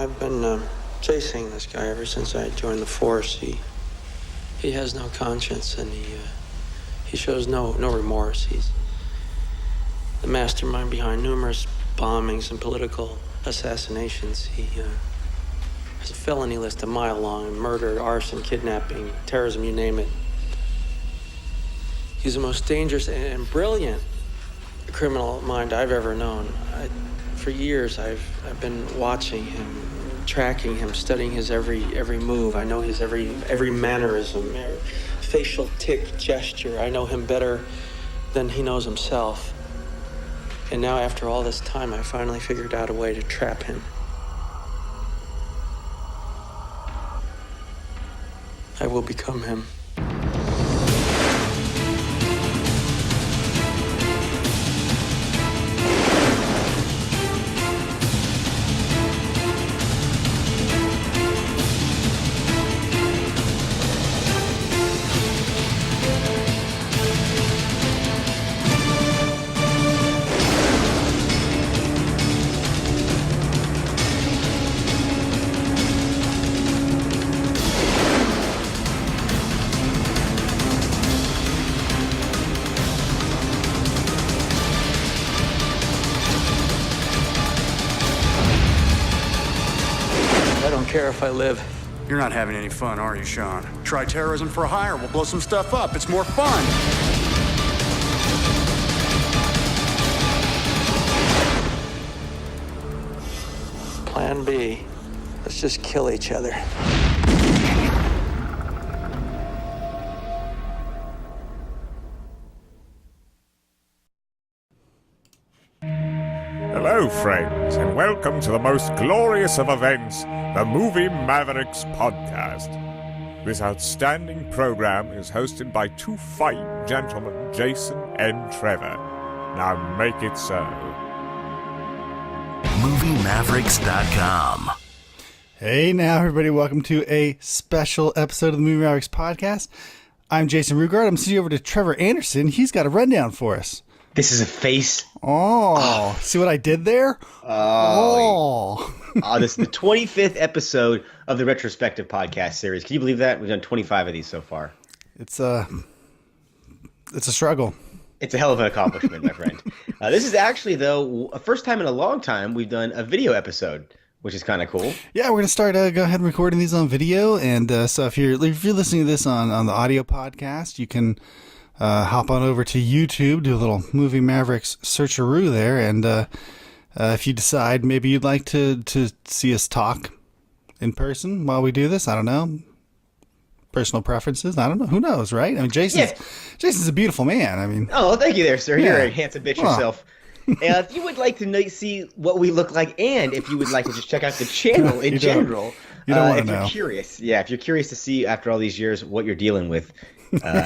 I've been chasing this guy ever since I joined the force. He has no conscience, and he shows no remorse. He's the mastermind behind numerous bombings and political assassinations. He has a felony list a mile long: murder, arson, kidnapping, terrorism, you name it. He's the most dangerous and brilliant criminal mind I've ever known. For years, I've been watching him, tracking him, studying his every move. I know his every mannerism, facial tic, gesture. I know him better than he knows himself. And now, after all this time, I finally figured out a way to trap him. I will become him. I don't care if I live. You're not having any fun, are you, Sean? Try terrorism for hire. We'll blow some stuff up. It's more fun. Plan B. Let's just kill each other. Hello, friends, and welcome to the most glorious of events, the Movie Mavericks Podcast. This outstanding program is hosted by two fine gentlemen, Jason and Trevor. Now make it so. MovieMavericks.com. Hey now, everybody. Welcome to a special episode of the Movie Mavericks Podcast. I'm Jason Rugard. I'm sitting over to Trevor Anderson. He's got a rundown for us. This is a face. Oh, see what I did there? Oh. This is the 25th episode of the Retrospective podcast series. Can you believe that? We've done 25 of these so far. It's a struggle. It's a hell of an accomplishment, my friend. This is actually, though, a first time in a long time we've done a video episode, which is kind of cool. Yeah, we're gonna start go ahead and recording these on video, and so if you're listening to this on the audio podcast, you can hop on over to YouTube, do a little Movie Mavericks searcheroo there, and if you decide maybe you'd like to see us talk in person while we do this, I don't know. Personal preferences, I don't know. Who knows, right? I mean, Jason's a beautiful man. I mean, oh, thank you there, sir. Yeah. You're a handsome bitch yourself. If you would like to see what we look like, and if you would like to just check out the channel in general, you don't want to if know. You're curious, if you're curious to see after all these years what you're dealing with,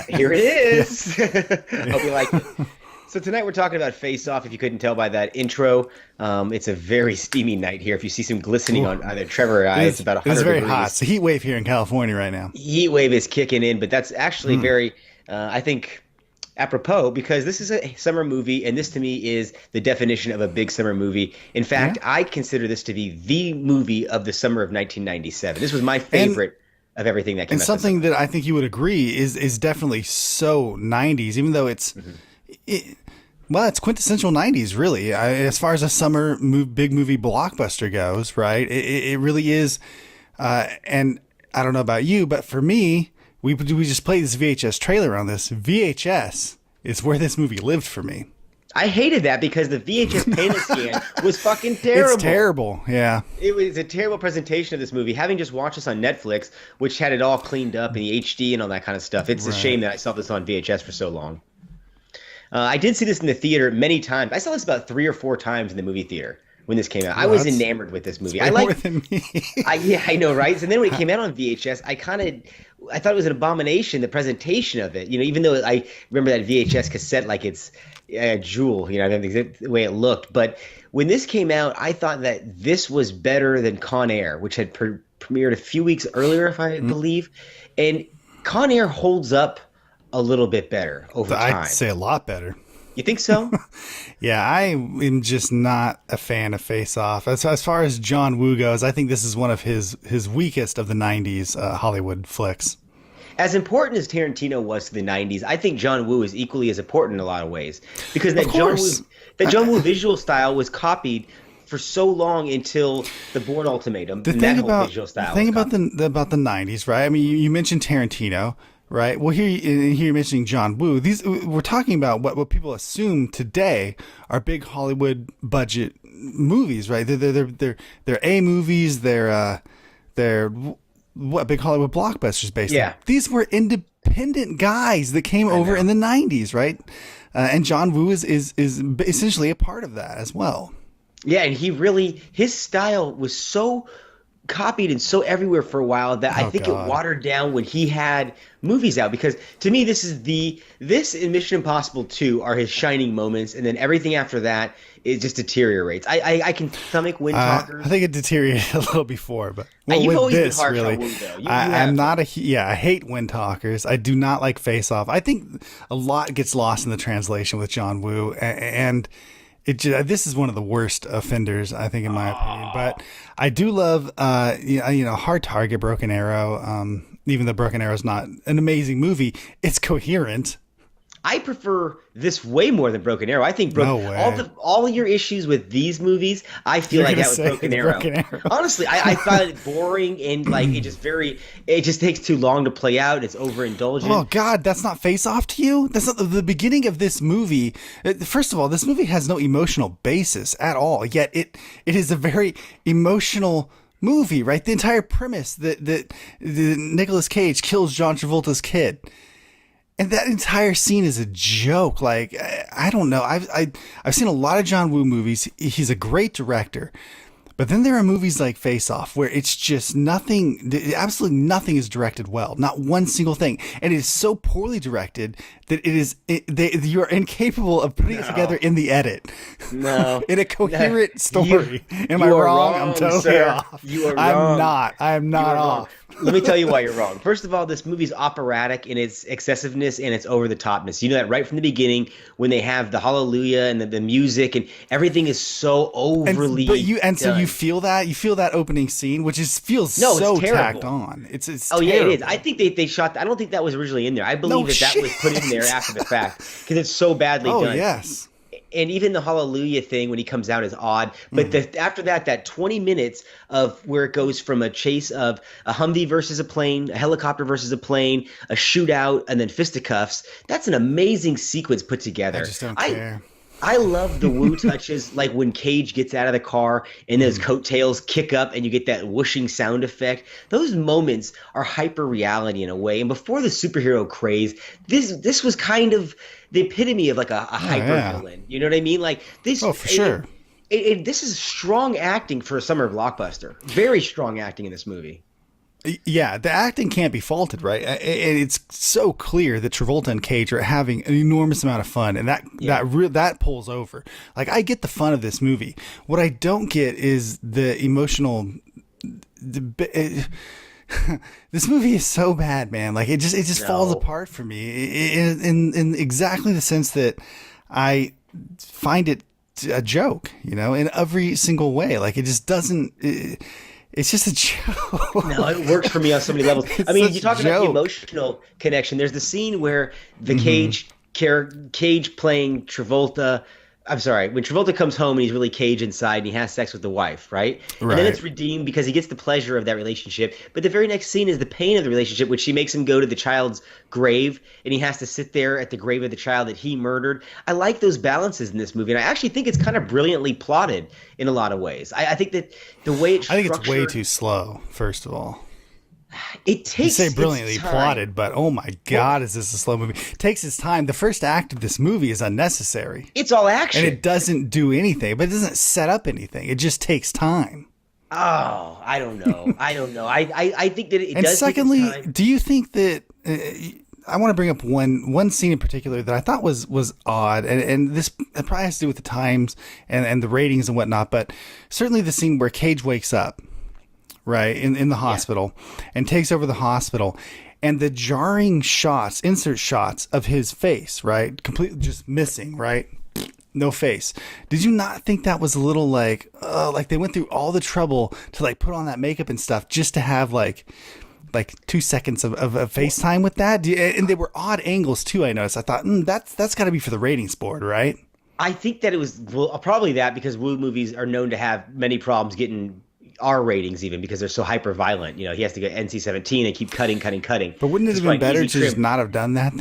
here it is. Hope you like it. So tonight we're talking about Face Off. If you couldn't tell by that intro, it's a very steamy night here. If you see some glistening on either Trevor or I, it's about 100 It's very degrees. hot. It's a heat wave here in California right now. Heat wave is kicking in, but that's actually very, I think, apropos, because this is a summer movie, and this to me is the definition of a big summer movie. In fact, I consider this to be the movie of the summer of 1997. This was my favorite of everything that came out. And something that I think you would agree is definitely so 90s, even though it's it's quintessential 90s, really. As far as a summer big movie blockbuster goes, right? It really is. And I don't know about you, but for me, we just played this VHS trailer on this. VHS is where this movie lived for me. I hated that because the VHS payment scan was fucking terrible. It's terrible, yeah. It was a terrible presentation of this movie. Having just watched this on Netflix, which had it all cleaned up in the HD and all that kind of stuff, it's a shame that I saw this on VHS for so long. I did see this in the theater many times. I saw this about 3 or 4 times in the movie theater when this came out. I was enamored with this movie. More than me. I know, right? And then when it came out on VHS, I thought it was an abomination, the presentation of it. You know, even though I remember that VHS cassette like it's a jewel, you know, the way it looked. But when this came out, I thought that this was better than Con Air, which had premiered a few weeks earlier, if I believe. And Con Air holds up a little bit better over time. I'd say a lot better. You think so? Yeah, I am just not a fan of Face Off. As far as John Woo goes, I think this is one of his weakest of the 90s Hollywood flicks. As important as Tarantino was to the 90s, I think John Woo is equally as important in a lot of ways. Because that John Woo visual style was copied for so long until the Bourne Ultimatum. The thing about the 90s, right? I mean, you mentioned Tarantino, right? Well, here you're mentioning John Woo. We're talking about what people assume today are big Hollywood budget movies, right? They're A movies. They're what big Hollywood blockbusters based on. These were independent guys that came over in the 90s, right? And John Woo is essentially a part of that as well. Yeah, and his style was so copied and so everywhere for a while that I think it watered down when he had movies out, because to me this and Mission Impossible 2 are his shining moments, and then everything after that it just deteriorates. I can stomach Wind Talkers. I think it deteriorated a little before, but you've always been harsh really, on Woo, though. I'm not I hate Wind Talkers. I do not like Face Off. I think a lot gets lost in the translation with John Woo, and this is one of the worst offenders, I think, in my opinion. But I do love, Hard Target, Broken Arrow. Even though Broken Arrow is not an amazing movie, it's coherent. I prefer this way more than Broken Arrow. I think all of your issues with these movies, I feel like that was Broken Arrow. Honestly, I found it boring and like it just takes too long to play out. It's overindulgent. Oh God, that's not Face Off to you? That's not the beginning of this movie. First of all, this movie has no emotional basis at all. Yet it is a very emotional movie, right? The entire premise that Nicolas Cage kills John Travolta's kid. And that entire scene is a joke. Like, I don't know. I've seen a lot of John Woo movies. He's a great director. But then there are movies like Face Off where it's just nothing, absolutely nothing is directed well. Not one single thing. And it is so poorly directed that you're incapable of putting it together in the edit. No. In a coherent story. Am I wrong? I'm totally off. You are wrong. I am not off. Let me tell you why you're wrong. First of all, this movie's operatic in its excessiveness and its over-the-topness. You know that right from the beginning when they have the hallelujah and the music and everything is so overly done. So you feel that opening scene, which feels so tacked on. It's terrible. Yeah, it is. I think they shot. I don't think that was originally in there. I believe that was put in there after the fact because it's so badly done. Oh yes. And even the hallelujah thing when he comes out is odd. But after that 20 minutes of where it goes from a chase of a Humvee versus a plane, a helicopter versus a plane, a shootout, and then fisticuffs, that's an amazing sequence put together. I just don't care. I love the Woo touches, like when Cage gets out of the car and those coattails kick up and you get that whooshing sound effect. Those moments are hyper reality in a way. And before the superhero craze, this was kind of the epitome of like a hyper villain. You know what I mean? Like this. Oh, for sure. This is strong acting for a summer blockbuster. Very strong acting in this movie. Yeah, the acting can't be faulted, right? And it's so clear that Travolta and Cage are having an enormous amount of fun, and that pulls over. Like, I get the fun of this movie. What I don't get is the emotional. This movie is so bad, man. Like, it just falls apart for me in exactly the sense that I find it a joke, in every single way. Like, it just doesn't. It's just a joke. No, it works for me on so many levels. I mean, you talk about the emotional connection. There's the scene where the Cage playing Travolta. I'm sorry, when Travolta comes home and he's really Cage inside and he has sex with the wife, right? And then it's redeemed because he gets the pleasure of that relationship. But the very next scene is the pain of the relationship, which she makes him go to the child's grave and he has to sit there at the grave of the child that he murdered. I like those balances in this movie. And I actually think it's kind of brilliantly plotted in a lot of ways. I think that the way it's structured, I think it's way too slow, first of all. It takes. You say brilliantly plotted, but oh my God, is this a slow movie? It takes its time. The first act of this movie is unnecessary. It's all action. And it doesn't do anything, but it doesn't set up anything. It just takes time. Oh, I don't know. I think that it and does. And secondly, take its time. Do you think that I want to bring up one scene in particular that I thought was odd, and this probably has to do with the times and the ratings and whatnot, but certainly the scene where Cage wakes up, right, in the hospital and takes over the hospital. and the jarring shots, insert shots of his face, right? Completely just missing, right? No face. Did you not think that was a little like they went through all the trouble to like put on that makeup and stuff just to have like 2 seconds of FaceTime with that? And they were odd angles too, I noticed. I thought, that's got to be for the ratings board, right? I think that it was probably that, because Wu movies are known to have many problems getting R ratings, even because they're so hyper violent. You know, he has to get NC-17 and keep cutting. But wouldn't it have been better to just not have done that?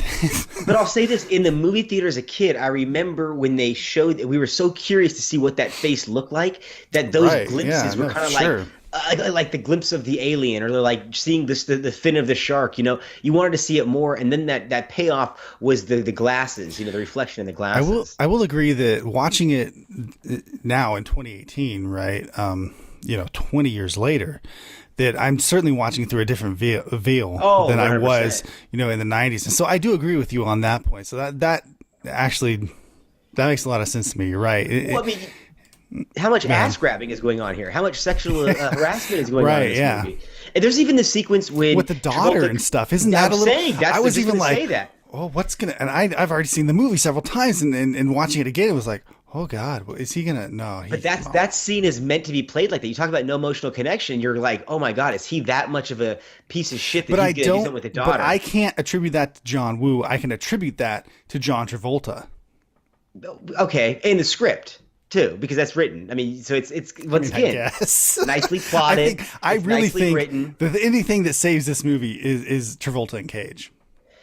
But I'll say this, in the movie theater as a kid, I remember when they showed, we were so curious to see what that face looked like, that those glimpses were kind of like the glimpse of the alien, or like seeing the fin of the shark. You know, you wanted to see it more, and then that payoff was the glasses. You know, the reflection in the glasses. I will agree that watching it now in 2018, right? 20 years later, that I'm certainly watching through a different veil than 100%. I was, in the 90s. And so I do agree with you on that point. So that actually, that makes a lot of sense to me. You're right. How much ass grabbing is going on here? How much sexual harassment is going on in this movie? And there's even the sequence with the daughter and stuff. Isn't that a little? I was even like, say that. Oh, what's gonna? And I've already seen the movie several times, and watching it again, it was like, oh God, is he gonna? No. But that scene is meant to be played like that. You talk about no emotional connection. You're like, oh my God, is he that much of a piece of shit that he's gonna do something with the daughter? But I can't attribute that to John Woo. I can attribute that to John Travolta. Okay, in the script too, because that's written. I mean, so it's once again, nicely plotted. I really think written. Anything that saves this movie is Travolta and Cage.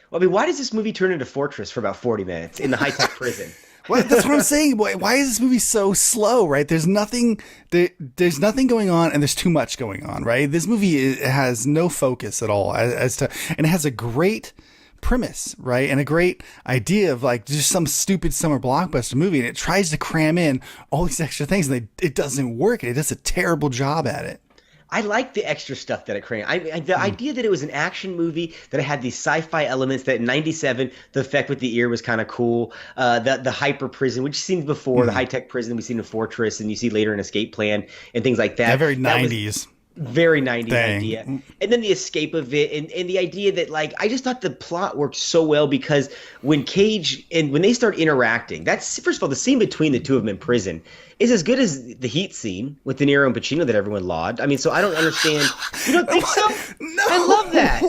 Well, I mean, why does this movie turn into Fortress for about 40 minutes in the high-tech prison? Well, that's what I'm saying. Why is this movie so slow, right? There's nothing going on, and there's too much going on, right? This movie has no focus at all and it has a great premise, right? And a great idea of like just some stupid summer blockbuster movie, and it tries to cram in all these extra things, and it doesn't work. It does a terrible job at it. I like the extra stuff that it created. The idea that it was an action movie, that it had these sci-fi elements, that in 97, the effect with the ear was kind of cool. The hyper prison, which you've seen before, the high-tech prison we've seen in Fortress, and you see later in Escape Plan and things like that. Yeah, very 90s. Very 90s idea. And then the escape of it, and the idea that, like, I just thought the plot worked so well, because when Cage and when they start interacting, that's, first of all, the scene between the two of them in prison is as good as the Heat scene with De Niro and Pacino that everyone lauded. I mean, so I don't understand. You don't think so? No. I love that.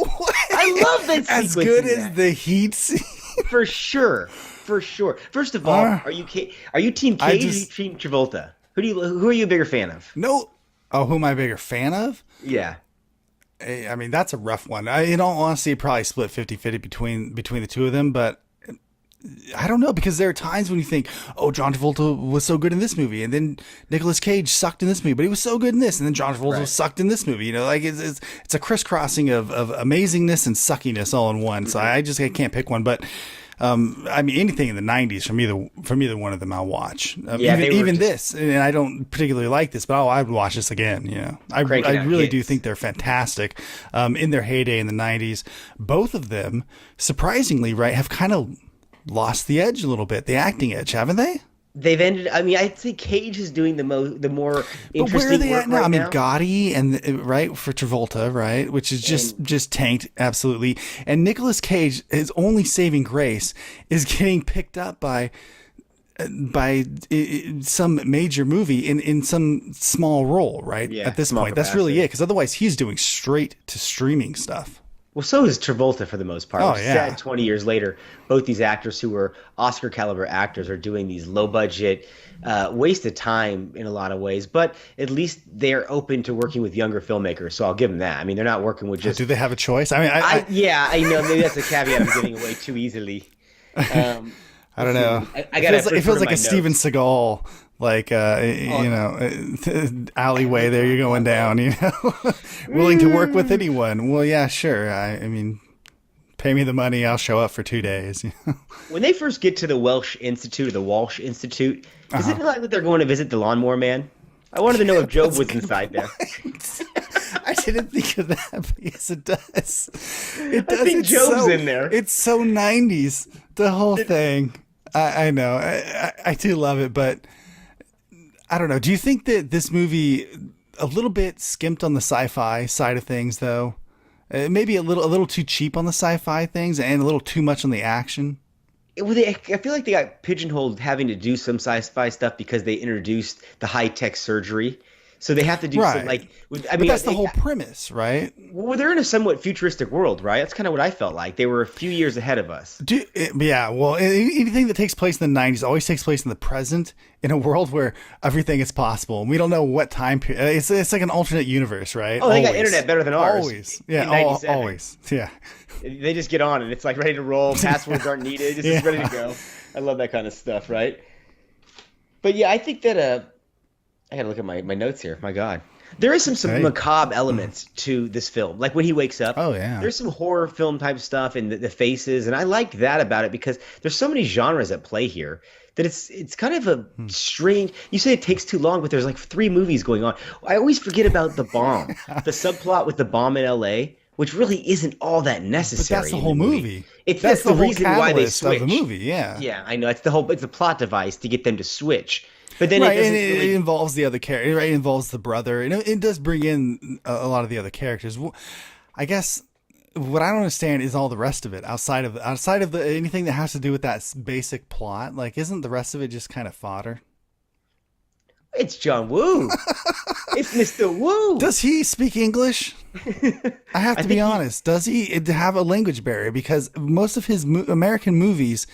I love that sequence. As good as the Heat scene? For sure. First of all, are you Team Cage or are you Team Travolta? Who are you a bigger fan of? No. Oh, who am I a bigger fan of? Yeah. I mean, that's a rough one. In all honesty, probably split 50-50 between the two of them, but I don't know, because there are times when you think, oh, John Travolta was so good in this movie, and then Nicolas Cage sucked in this movie, but he was so good in this, and then John Travolta sucked in this movie. You know, like it's a crisscrossing of amazingness and suckiness all in one. So I can't pick one, but I mean, anything in the 90s, from either one of them, I'll watch. Even this, and I don't particularly like this, but I would watch this again. You know, I really do think they're fantastic. In their heyday in the 90s, both of them, surprisingly, right, have kind of lost the edge a little bit, the acting edge, haven't they? They've ended. I mean, I'd say Cage is doing the more interesting work. But where are they at now? I mean, Gotti and right for Travolta, right, which is just tanked absolutely. And Nicolas Cage, his only saving grace is getting picked up by some major movie in some small role, right? Yeah, at this point, that's really it. Because otherwise, he's doing straight to streaming stuff. Well, so is Travolta for the most part. Oh, yeah. 20 years later, both these actors who were Oscar caliber actors are doing these low budget, waste of time in a lot of ways. But at least they're open to working with younger filmmakers. So I'll give them that. I mean, they're not working with just. Do they have a choice? I mean, I know. Maybe that's a caveat I'm giving away too easily. I don't know. It feels like a Steven Seagal. Like, alleyway there, you're going down, willing to work with anyone. Well, yeah, sure. I mean, pay me the money, I'll show up for 2 days. When they first get to the Walsh Institute, does it look like that they're going to visit the Lawnmower Man? I wanted to know if Job was inside there. I didn't think of that, but yes, it does. It does. I think Job's in there. It's so 90s, the whole thing. I know. I do love it, but I don't know. Do you think that this movie a little bit skimped on the sci-fi side of things, though? Maybe a little too cheap on the sci-fi things and a little too much on the action. I feel like they got pigeonholed having to do some sci-fi stuff because they introduced the high-tech surgery. So they have to do some But that's the whole premise, right? Well, they're in a somewhat futuristic world, right? That's kind of what I felt like. They were a few years ahead of us. Well, anything that takes place in the 90s always takes place in the present, in a world where everything is possible. We don't know what time period. It's like an alternate universe, right? Oh, they got internet better than ours. Always. Yeah, always. Yeah. They just get on and it's like ready to roll. Passwords aren't needed. It's just ready to go. I love that kind of stuff, right? But yeah, I think that I gotta look at my notes here. My God. There is some macabre elements to this film. Like when he wakes up. Oh, yeah. There's some horror film type stuff and the faces. And I like that about it because there's so many genres at play here that it's kind of a strange. You say it takes too long, but there's like 3 movies going on. I always forget about the bomb. The subplot with the bomb in L.A., which really isn't all that necessary. But that's the whole movie. That's the reason why they switch. Of the movie, yeah. Yeah, I know. It's a plot device to get them to switch. But then it involves the other character, right? It involves the brother. It does bring in a lot of the other characters. I guess what I don't understand is all the rest of it outside of anything that has to do with that basic plot. Like, isn't the rest of it just kind of fodder? It's John Woo. It's Mr. Woo. Does he speak English? I have to be honest. Does he have a language barrier? Because most of his American movies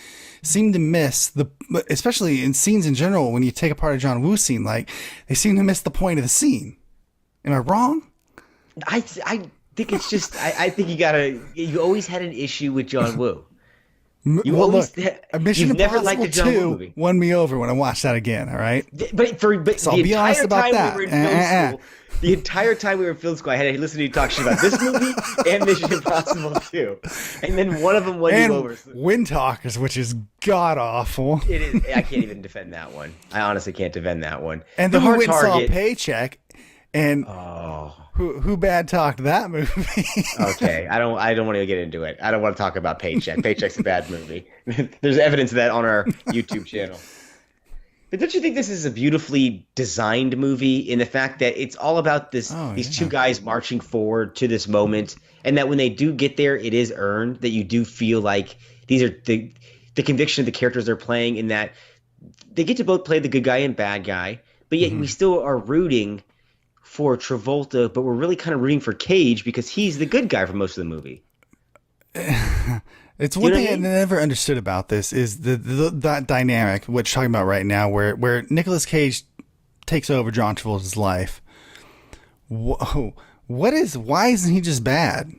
seem to miss especially in scenes in general, when you take apart a John Woo scene, like they seem to miss the point of the scene. Am I wrong? I think it's just, I think you always had an issue with John Woo. Mission Impossible 2 won me over when I watched that again. All right, but so I'll be honest about that. The entire time we were in film school, I had to listen to you talk shit about this movie and Mission Impossible 2, and then one of them won you over. Wind Talkers, which is god awful. It is. I can't even defend that one. I honestly can't defend that one. And then we went and saw Paycheck, and who bad talked that movie? Okay, I don't want to get into it. I don't want to talk about Paycheck. Paycheck's a bad movie. There's evidence of that on our YouTube channel. But don't you think this is a beautifully designed movie in the fact that it's all about these 2 guys marching forward to this moment, and that when they do get there, it is earned, that you do feel like these are the conviction of the characters they're playing, in that they get to both play the good guy and bad guy, but yet we still are rooting for Travolta, but we're really kind of rooting for Cage because he's the good guy for most of the movie. It's one thing I never understood about this is that dynamic, which you're talking about right now, where Nicolas Cage takes over John Travolta's life. Whoa, why isn't he just bad?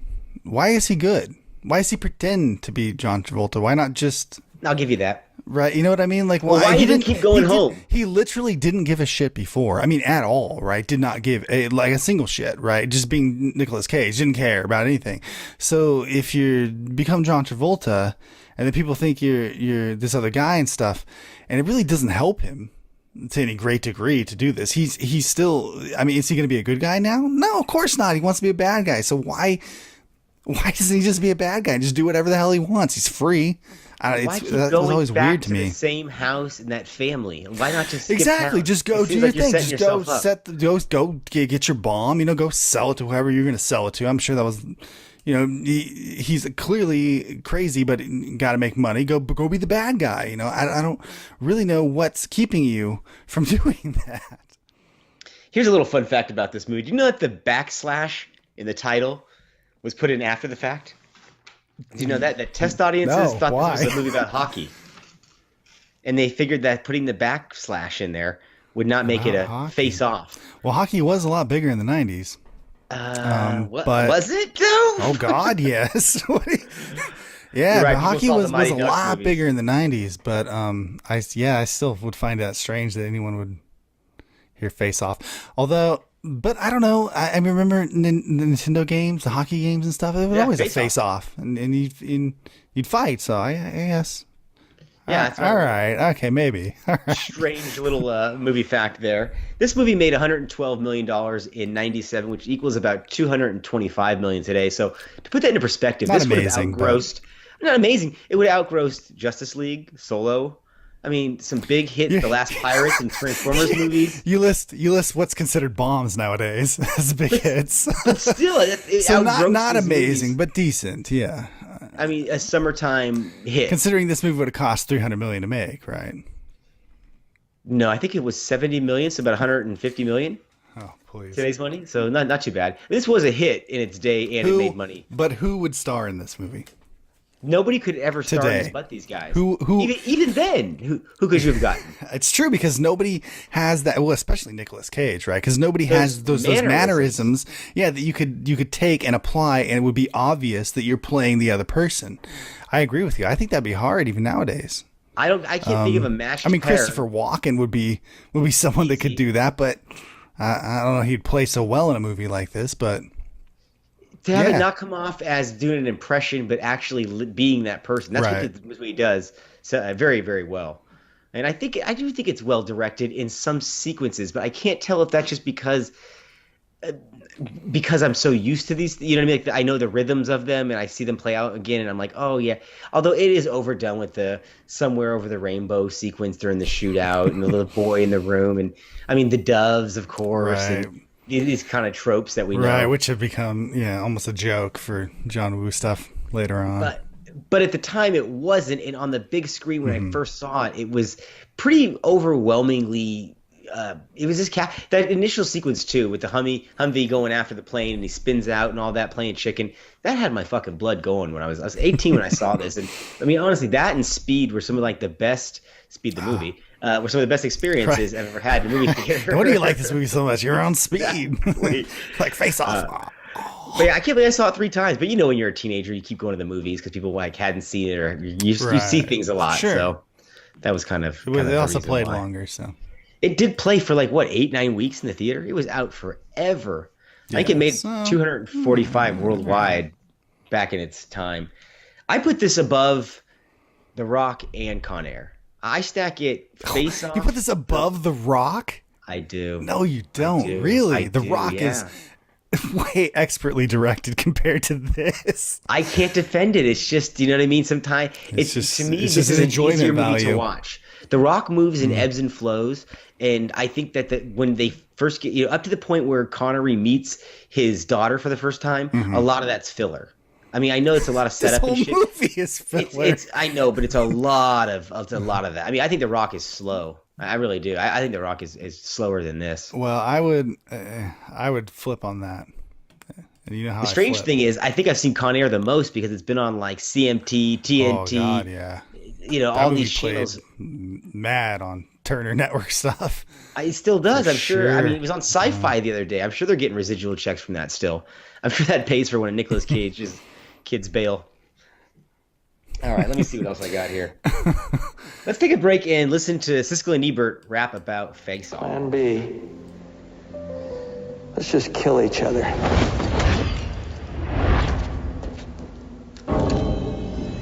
Why is he good? Why does he pretend to be John Travolta? Why not just... I'll give you that. Right, you know what I mean? Like, why he didn't keep going home? He literally didn't give a shit before. I mean, at all, right? Did not give a single shit, right? Just being Nicolas Cage, didn't care about anything. So if you become John Travolta, and then people think you're this other guy and stuff, and it really doesn't help him to any great degree to do this. He's still. I mean, is he going to be a good guy now? No, of course not. He wants to be a bad guy. So why doesn't he just be a bad guy and just do whatever the hell he wants? He's free. That was always weird to me. The same house and that family. Why not just skip exactly? town? Just go do your thing. Just go get your bomb. Go sell it to whoever you're going to sell it to. I'm sure that was, he's clearly crazy, but got to make money. Go be the bad guy. I don't really know what's keeping you from doing that. Here's a little fun fact about this movie. Do you know that the backslash in the title was put in after the fact? Do you know that test audiences thought this was a movie about hockey, and they figured that putting the backslash in there would not make it a face-off. Well, hockey was a lot bigger in the 90s. But was it though? Oh God, yes. Yeah, right, hockey was a lot bigger in the 90s. But I still would find that strange that anyone would hear face-off. Although. But I don't know. I remember the Nintendo games, the hockey games and stuff. It was always a face-off, and you'd fight. So I guess. Yeah. All right. Okay. Maybe. All right. Strange little movie fact there. This movie made $112 million in '97, which equals about $225 million today. So to put that into perspective, this would have outgrossed. Not amazing. It would have outgrossed Justice League, Solo, I mean, some big hits, The Last Pirates and Transformers movies. You list what's considered bombs nowadays as big hits. But still, it So outgrossed not these amazing, movies. but decent. Yeah. I mean, a summertime hit. Considering this movie would have cost $300 million to make, right? No, I think it was 70 million, so about 150 million Oh, please. today's money. So not too bad. This was a hit in its day, and it made money. But who would star in this movie? Nobody could ever star in Today. this but these guys. Who even then, who could you have gotten? It's true because nobody has that. Well, especially Nicolas Cage, right? Because nobody Those has those mannerisms. Yeah, that you could take and apply, and it would be obvious that you're playing the other person. I agree with you. I think that'd be hard even nowadays. I can't think of a match. I mean, Christopher Walken would be someone that could do that, but I don't know. He'd play so well in a movie like this, but to have it not come off as doing an impression, but actually being that person. That's what he does. So very, very well. And I do think it's well directed in some sequences, but I can't tell if that's just because I'm so used to these, you know what I mean? Like I know the rhythms of them and I see them play out again and I'm like, oh yeah. Although it is overdone with the somewhere over the rainbow sequence during the shootout and the little boy in the room. And I mean, the doves, of course, and these kind of tropes that we know. Right, which have become, almost a joke for John Woo stuff later on. But at the time it wasn't. And on the big screen when I first saw it, it was pretty overwhelmingly it was that initial sequence too with the Humvee going after the plane and he spins out and all that playing chicken. That had my fucking blood going when I was 18 when I saw this. And I mean, honestly, that and Speed were some of like the best Speed the movie. Were some of the best experiences I've ever had in a movie theater. Why do you like this movie so much? You're on Speed. Like Face Off. But yeah, I can't believe I saw it 3 times. But you know, when you're a teenager, you keep going to the movies because people like hadn't seen it or you see things a lot. Sure. So that was kind of. They also played longer, so. It did play for like what 8-9 weeks in the theater. It was out forever. I think it made 245 worldwide back in its time. I put this above The Rock and Con Air. I stack it Face Off. You put this above The Rock? I do. No, you don't. Really? The Rock is way expertly directed compared to this. I can't defend it. It's just, you know what I mean? Sometimes it's just, to me, this is an easier movie to watch. The Rock moves in ebbs and flows, and I think that when they first get, up to the point where Connery meets his daughter for the first time, a lot of that's filler. I mean, I know it's a lot of setup and shit. This whole movie is filler. I know, but it's a lot of that. I mean, I think The Rock is slow. I really do. I think The Rock is slower than this. Well, I would flip on that. And you know how the strange thing is, I think I've seen Con Air the most because it's been on like CMT, TNT. Oh God, yeah. You know, all these channels. Mad on Turner Network stuff. It still does. I'm sure. I mean, it was on Mm-hmm. Sci-Fi the other day. I'm sure they're getting residual checks from that still. I'm sure that pays for one of Nicolas Cage's kids bail. All right, let me see what else I got here. Let's take a break and listen to Siskel and Ebert rap about Face Off. Plan B. Let's just kill each other.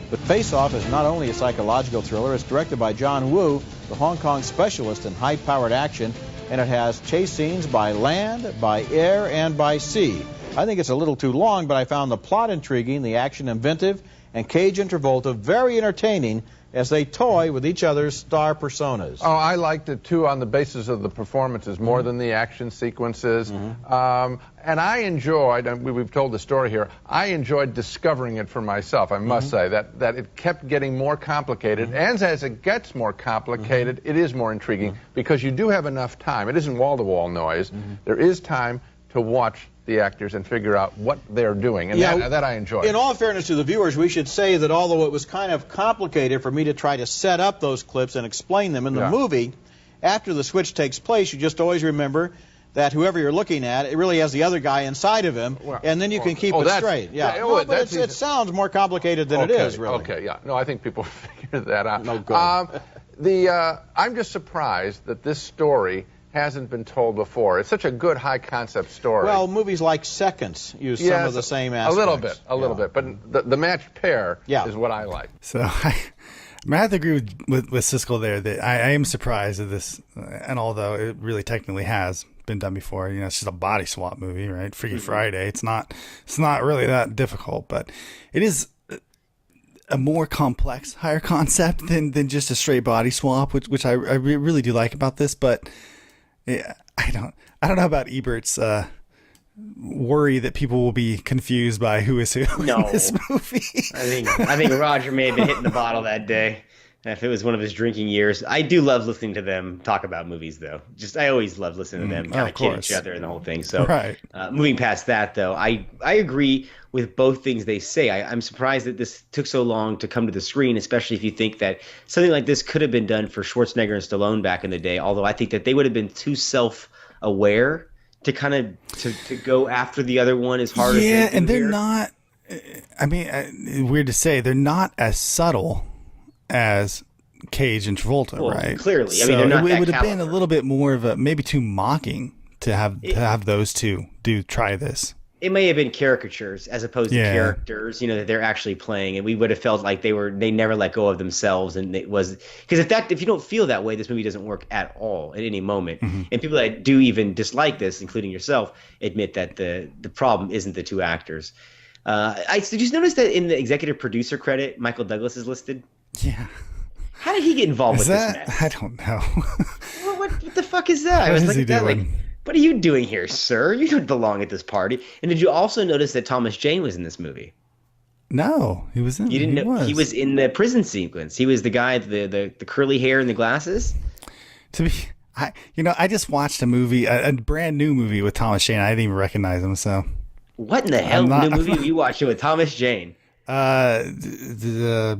But Face Off is not only a psychological thriller, it's directed by John Woo, the Hong Kong specialist in high-powered action, and it has chase scenes by land, by air, and by sea. I think it's a little too long, but I found the plot intriguing, the action inventive, and Cage and Travolta very entertaining as they toy with each other's star personas. Oh, I liked it too on the basis of the performances more than the action sequences. And I enjoyed, and we've told the story here, I enjoyed discovering it for myself, I must say, that it kept getting more complicated. And as it gets more complicated, it is more intriguing because you do have enough time. It isn't wall-to-wall noise. There is time to watch the actors and figure out what they're doing, and that I enjoyed. In all fairness to the viewers, we should say that although it was kind of complicated for me to try to set up those clips and explain them in the movie, after the switch takes place, you just always remember that whoever you're looking at, it really has the other guy inside of him, and then you can keep it straight. But it sounds more complicated than it is, really. Okay, yeah. No, I think people figured that out. No good. I'm just surprised that this story hasn't been told before. It's such a good high-concept story. Well, movies like Seconds use some of the same aspects. A little bit. But the matched pair is what I like. So I have to agree with Siskel there that I am surprised at this, and although it really technically has been done before, it's just a body swap movie, right? Freaky Friday. It's not really that difficult, but it is. a more complex higher concept than just a straight body swap, which I really do like about this. But yeah, I don't know about Ebert's worry that people will be confused by who is who in this movie. I think Roger may have been hitting the bottle that day. If it was one of his drinking years. I do love listening to them talk about movies, though. I always love listening to them kind of kid each other and the whole thing. So, right. Moving past that, though, I agree with both things they say. I'm surprised that this took so long to come to the screen, especially if you think that something like this could have been done for Schwarzenegger and Stallone back in the day. Although I think that they would have been too self-aware to kind of to go after the other one as hard as they do. Yeah, and they're here. not. I mean, weird to say, they're not as subtle as Cage and Travolta, right? Clearly, so I mean, they're not it that would have been a caliber. little bit more of a maybe too mocking to have those two try this. It may have been caricatures as opposed to characters, that they're actually playing, and we would have felt like they never let go of themselves, and it was because if you don't feel that way, this movie doesn't work at all at any moment. And people that do even dislike this, including yourself, admit that the problem isn't the two actors. Did you notice that in the executive producer credit, Michael Douglas is listed? Yeah. How did he get involved with this mess? I don't know. What the fuck is that? What is he doing? What are you doing here, sir? You don't belong at this party. And did you also notice that Thomas Jane was in this movie? No, he was in. You didn't know he was in the prison sequence. He was the guy, the curly hair and the glasses. I just watched a movie, a brand new movie with Thomas Jane. I didn't even recognize him. So what in the hell new movie were you watching with Thomas Jane? The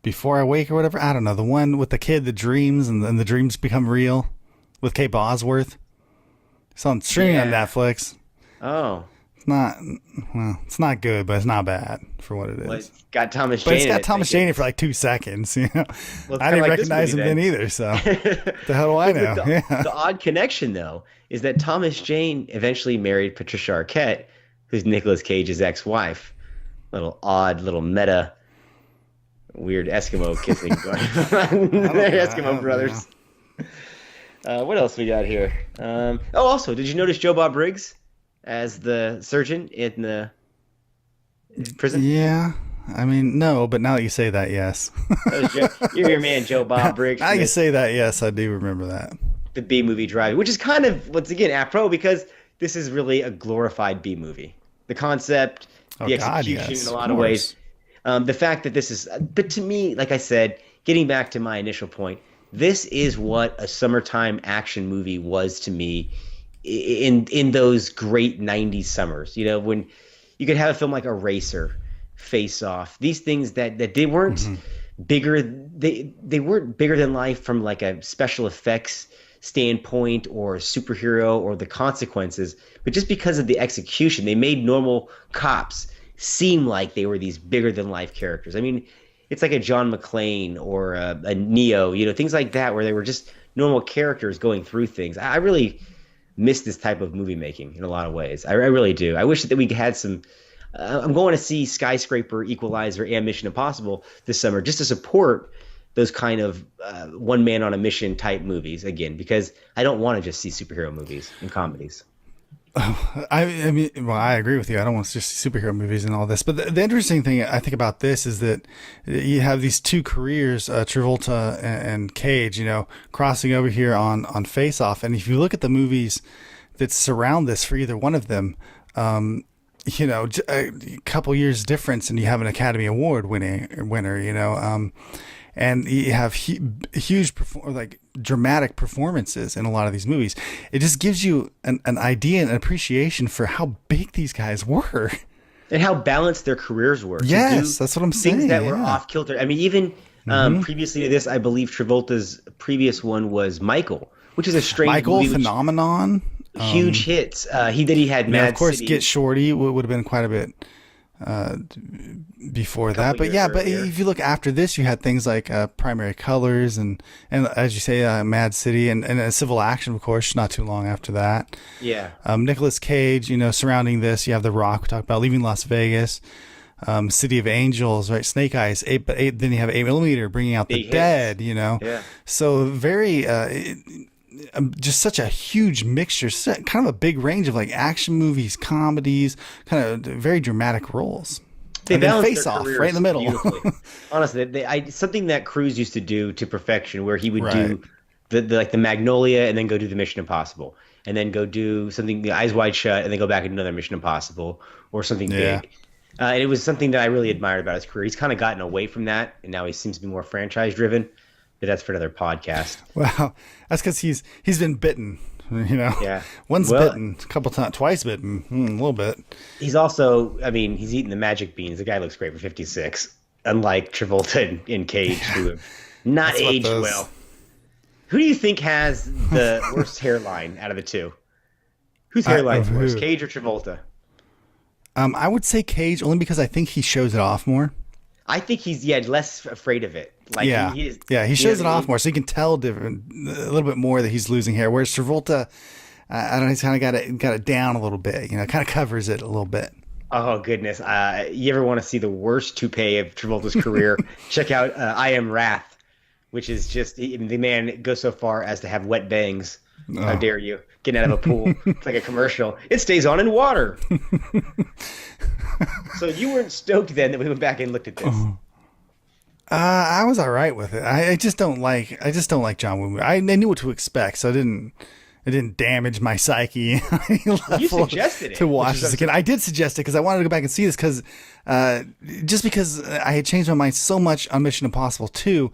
Before I Wake or whatever. I don't know. The one with the kid that dreams and then the dreams become real with Kate Bosworth. It's on streaming on Netflix. Oh. It's not good, but it's not bad for what it is. Well, it's got Thomas Jane. But it's got Thomas Jane for like 2 seconds. Well, I didn't recognize him then either. So the hell do I know? The odd connection, though, is that Thomas Jane eventually married Patricia Arquette, who's Nicolas Cage's ex-wife. Little odd, little meta, weird Eskimo kissing going on. They're Eskimo brothers. What else we got here? Also, did you notice Joe Bob Briggs as the surgeon in the prison? Yeah. I mean, no, but now that you say that, yes. You're your man, Joe Bob Briggs. Now you say that, yes, I do remember that. The B movie Drive, which is kind of, once again, apropos because this is really a glorified B movie. The concept, the execution in a lot of ways. The fact that this is, but to me, like I said, getting back to my initial point, this is what a summertime action movie was to me in those great 90s summers. When you could have a film like Eraser, Face Off, these things that they weren't bigger, they weren't bigger than life from like a special effects standpoint or superhero or the consequences, but just because of the execution, they made normal cops seem like they were these bigger than life characters. I mean, it's like a John McClane or a Neo, things like that, where they were just normal characters going through things. I really miss this type of movie making in a lot of ways. I really do. I wish that we had some. I'm going to see Skyscraper, Equalizer, and Mission Impossible this summer just to support those kind of one man on a mission type movies again, because I don't want to just see superhero movies and comedies. I mean, well, I agree with you. I don't want to just see superhero movies and all this. But the interesting thing I think about this is that you have these two careers, Travolta and Cage, crossing over here on Face Off. And if you look at the movies that surround this for either one of them, a couple years difference, and you have an Academy Award winner, and you have huge, dramatic performances in a lot of these movies. It just gives you an idea and an appreciation for how big these guys were. And how balanced their careers were. Yes, that's what I'm saying. Things that were off kilter. I mean, even previously to this, I believe Travolta's previous one was Michael, which is a strange movie. Phenomenon. Huge hits. He had Mad of course, City. Get Shorty would have been quite a bit before that, but if you look after this, you had things like Primary Colors and as you say, Mad City and Civil Action, of course, not too long after that. Yeah. Nicolas Cage, surrounding this, you have The Rock. We talked about Leaving Las Vegas, City of Angels, right? Snake Eyes, then you have 8mm, Bringing Out the Dead. Yeah. So very. Just such a huge mixture, kind of a big range of like action movies, comedies, kind of very dramatic roles. They and then balanced Face their Off careers right in the middle. beautifully. Honestly, something that Cruise used to do to perfection, where he would do the Magnolia and then go do the Mission Impossible, and then go do something the Eyes Wide Shut, and then go back and do another Mission Impossible or something big. And it was something that I really admired about his career. He's kind of gotten away from that, and now he seems to be more franchise driven. But that's for another podcast. Well, that's because he's been bitten. Yeah. Once bitten, a couple times, twice bitten, a little bit. He's also, he's eating the magic beans. The guy looks great for 56, unlike Travolta and Cage, who have not aged well. Who do you think has the worst hairline out of the two? Whose hairline's worse, Cage or Travolta? I would say Cage, only because I think he shows it off more. I think he's less afraid of it. Like he shows it off more, so you can tell a little bit more that he's losing hair. Whereas Travolta, I don't know, he's kind of got it down a little bit. Kind of covers it a little bit. Oh goodness! You ever want to see the worst toupee of Travolta's career? Check out I Am Wrath, which is just the man goes so far as to have wet bangs. How dare you? Getting out of a pool. It's like a commercial. It stays on in water. So you weren't stoked then that we went back and looked at this. I was all right with it. I just don't like John Woo. I knew what to expect, so it didn't damage my psyche. You suggested it to watch this again. I did suggest it because I wanted to go back and see this because I had changed my mind so much on Mission Impossible 2,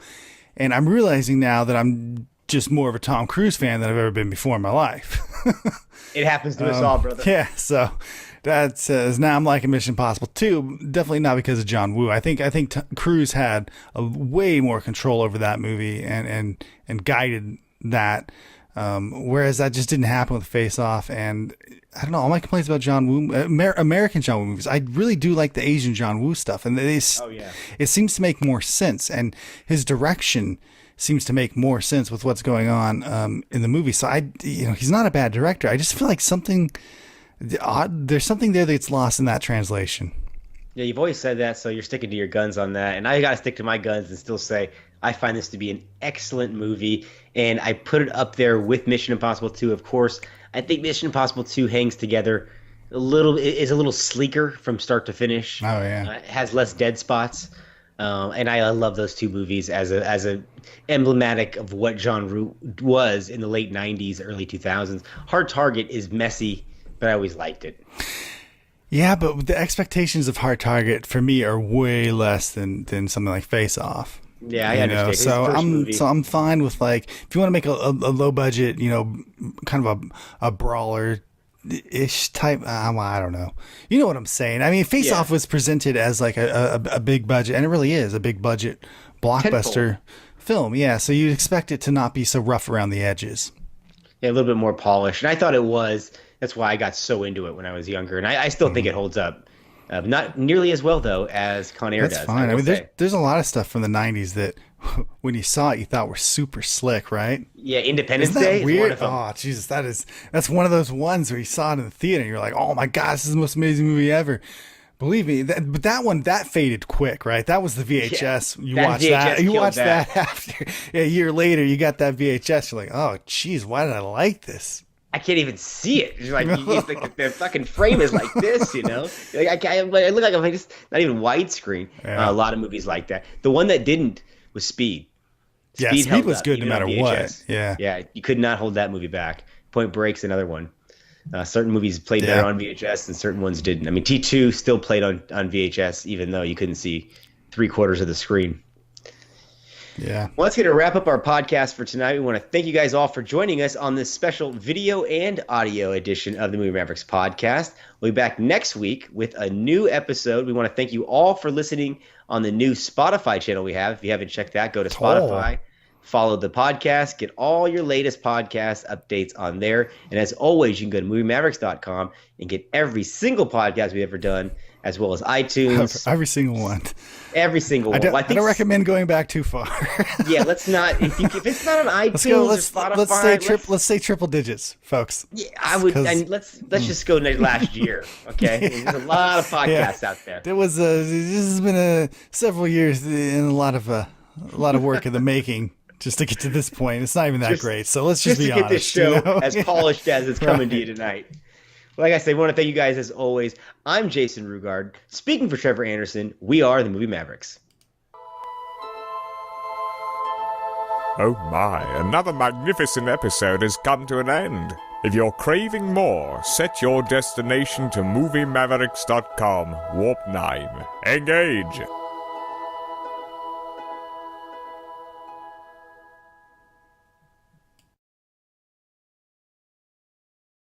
and I'm realizing now that I'm just more of a Tom Cruise fan than I've ever been before in my life. It happens to us all, brother. Yeah, so that says now I'm liking Mission Impossible 2. Definitely not because of John Woo. I think Cruise had a way more control over that movie and guided that, whereas that just didn't happen with Face Off. And I don't know, all my complaints about John Woo, American John Woo movies, I really do like the Asian John Woo stuff, and it seems to make more sense, and his direction seems to make more sense with what's going on in the movie. So he's not a bad director. I just feel like there's something there that's lost in that translation. Yeah, you've always said that, so you're sticking to your guns on that. And I got to stick to my guns and still say I find this to be an excellent movie, and I put it up there with Mission Impossible 2. Of course, I think Mission Impossible 2 hangs together is a little sleeker from start to finish. Oh yeah, it has less dead spots. And I love those two movies as a emblematic of what John Woo was in the late 90s, early 2000s. Hard Target is messy, but I always liked it. Yeah, but the expectations of Hard Target for me are way less than something like Face Off. Yeah, I understand. So I'm fine with, like, if you want to make a low budget, kind of a brawler ish type. I don't know. You know what I'm saying? I mean, Face Off was presented as like a big budget, and it really is a big budget blockbuster film. Yeah, so you'd expect it to not be so rough around the edges. Yeah, a little bit more polished, and I thought it was. That's why I got so into it when I was younger, and I still think it holds up. Not nearly as well though as Con Air does. That's fine. I mean, there's a lot of stuff from the '90s that, when you saw it, you thought were super slick, right? Yeah, Independence Isn't that Day. Weird. Oh, Jesus, that's one of those ones where you saw it in the theater, and you're like, oh my God, this is the most amazing movie ever. Believe me, but that one faded quick, right? That was the VHS. Yeah, you watched that. You watched that after a year later. You got that VHS. You're like, oh, geez, why did I like this? I can't even see it. It's like, the fucking frame is like this, Like I look like I'm just not even widescreen. Yeah. A lot of movies like that. The one that didn't was Speed. Speed was good no matter what. Yeah, you could not hold that movie back. Point Break's another one. Certain movies played better on VHS and certain ones didn't. I mean, T2 still played on VHS even though you couldn't see 3/4 of the screen. Yeah. Well, that's going to wrap up our podcast for tonight. We want to thank you guys all for joining us on this special video and audio edition of the Movie Mavericks podcast. We'll be back next week with a new episode. We want to thank you all for listening on the new Spotify channel we have. If you haven't checked that, go to Spotify, follow the podcast, get all your latest podcast updates on there. And as always, you can go to MovieMavericks.com and get every single podcast we've ever done, as well as iTunes. Every single one. Every single one. I don't recommend going back too far. Yeah, let's not. If it's not on iTunes or Spotify, let's say triple digits, folks. Yeah, I would. And let's just go last year. Okay, there's a lot of podcats out there. This has been several years and a lot of work in the making just to get to this point. It's not even that great. So let's just be honest. Get this show as polished as it's coming to you tonight. Like I said, I want to thank you guys as always. I'm Jason Rugard. Speaking for Trevor Anderson, we are the Movie Mavericks. Oh my, another magnificent episode has come to an end. If you're craving more, set your destination to moviemavericks.com, Warp 9. Engage!